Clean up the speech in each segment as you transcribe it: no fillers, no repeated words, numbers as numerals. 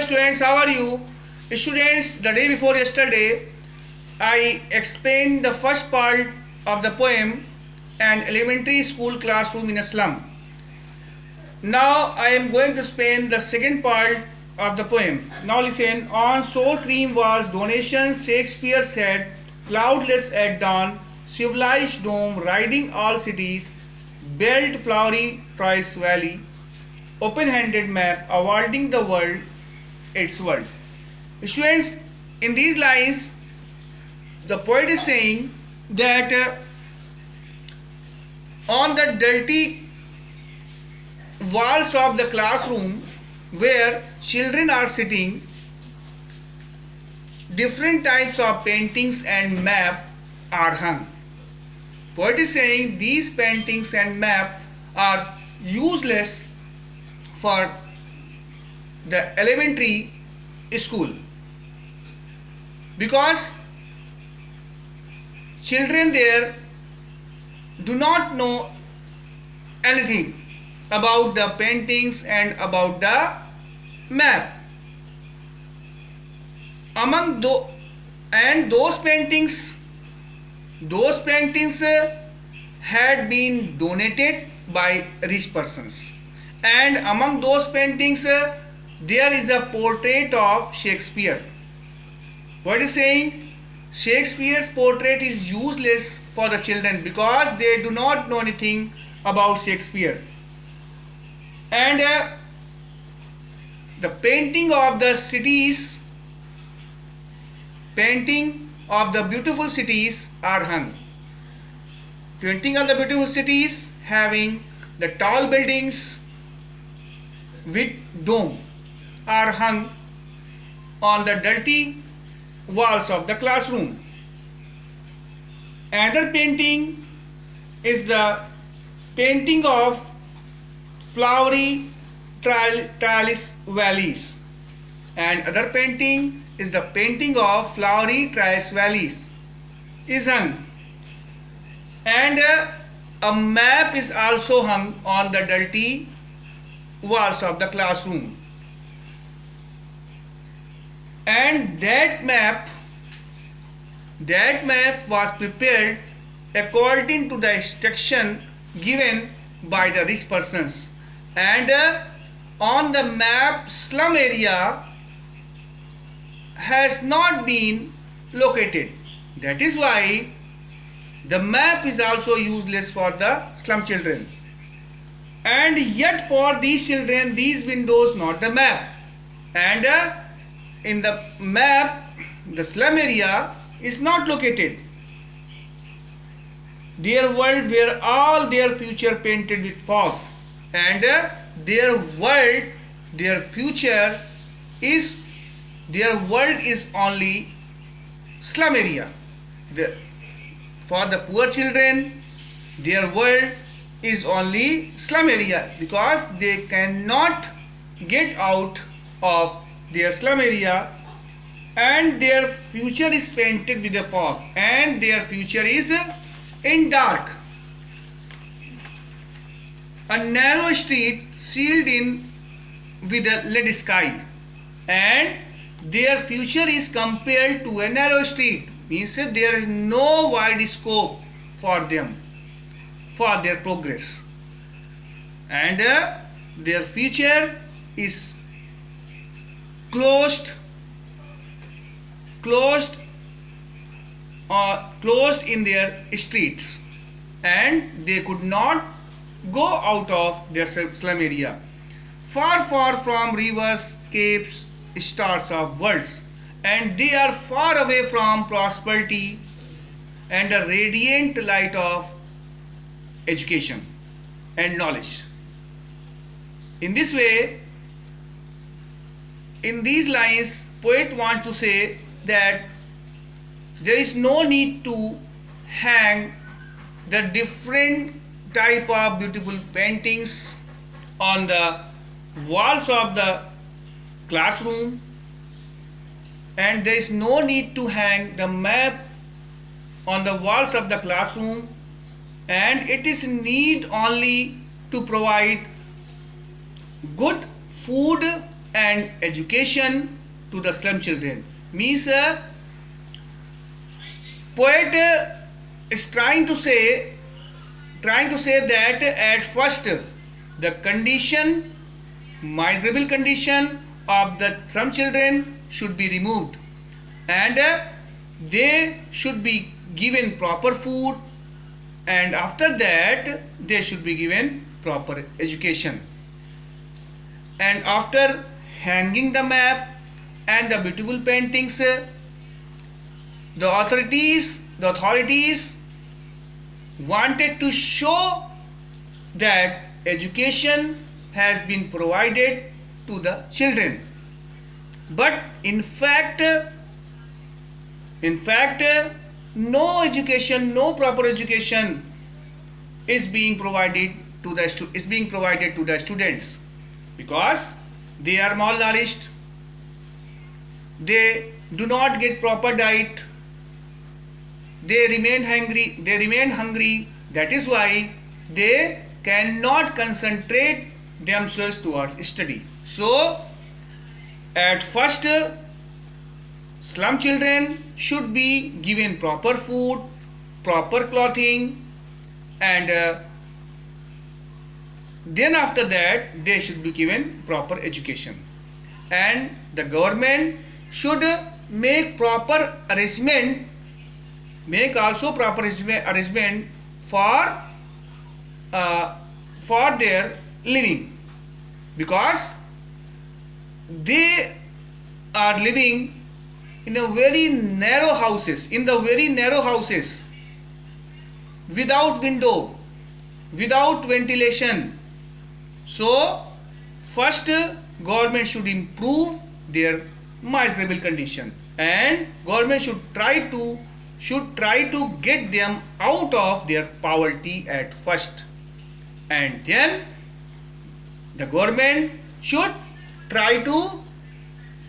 students, how are you? Students, the day before yesterday, I explained the first part of the poem, An Elementary School Classroom in a Slum. Now I am going to explain the second part of the poem. Now listen. On sour cream was donation, Shakespeare said, cloudless at dawn, civilized dome riding all cities, built flowery Troy's valley, open-handed map awarding the world its world. Students, in these lines, the poet is saying that on the dirty walls of the classroom where children are sitting, different types of paintings and map are hung. Poet is saying these paintings and map are useless for the elementary school because children there do not know anything about the paintings and about the map. Among those paintings had been donated by rich persons, and among those paintings there is a portrait of Shakespeare. What is saying? Shakespeare's portrait is useless for the children because they do not know anything about Shakespeare. And the painting of the cities, painting of the beautiful cities are hung. Painting of the beautiful cities having the tall buildings with dome are hung on the dirty walls of the classroom. Another painting is the painting of flowery trellis valleys, and other painting is the painting of flowery trellis valleys is hung, and a map is also hung on the dirty walls of the classroom. And that map was prepared according to the instruction given by the rich persons, and on the map slum area has not been located. That is why the map is also useless for the slum children. And yet for these children, these windows, not the map. And in the map, the slum area is not located. Their world where all their future painted with fog, and their world, their future is, their world is only slum area. For the poor children, their world is only slum area because they cannot get out of their slum area, and their future is painted with the fog, and their future is in dark. A narrow street sealed in with a lead sky, and their future is compared to a narrow street, means there is no wide scope for them, for their progress, and their future is closed in their streets, and they could not go out of their slum area. Far from rivers, capes, stars of worlds, and they are far away from prosperity and the radiant light of education and knowledge. In this way, in these lines, poet wants to say that there is no need to hang the different type of beautiful paintings on the walls of the classroom, and there is no need to hang the map on the walls of the classroom, and it is need only to provide good food and education to the slum children. Means poet is trying to say that at first the condition, miserable condition of the slum children should be removed, and they should be given proper food, and after that they should be given proper education. And after hanging the map and the beautiful paintings, the authorities wanted to show that education has been provided to the children, but in fact no education, no proper education is being provided to the students, because they are malnourished, they do not get proper diet, they remain hungry. That is why they cannot concentrate themselves towards study. So at first, slum children should be given proper food, proper clothing, and then after that they should be given proper education. And the government should make proper arrangement, for their living, because they are living in the very narrow houses, without window, without ventilation. So first government should improve their miserable condition, and government should try to get them out of their poverty at first, and then the government should try to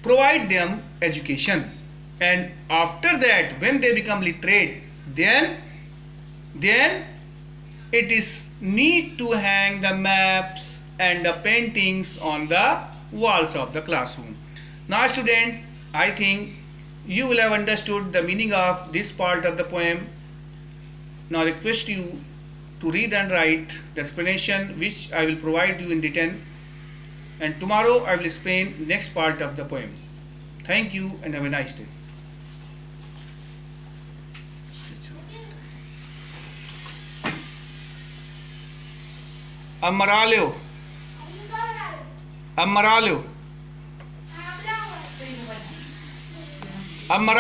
provide them education. And after that, when they become literate, then it is need to hang the maps and the paintings on the walls of the classroom. Now student, I think you will have understood the meaning of this part of the poem. Now request you to read and write the explanation, which I will provide you in written, and tomorrow I will explain next part of the poem. Thank you and have a nice day. Ammaraleo. Ammaraleo. Ammaraleo.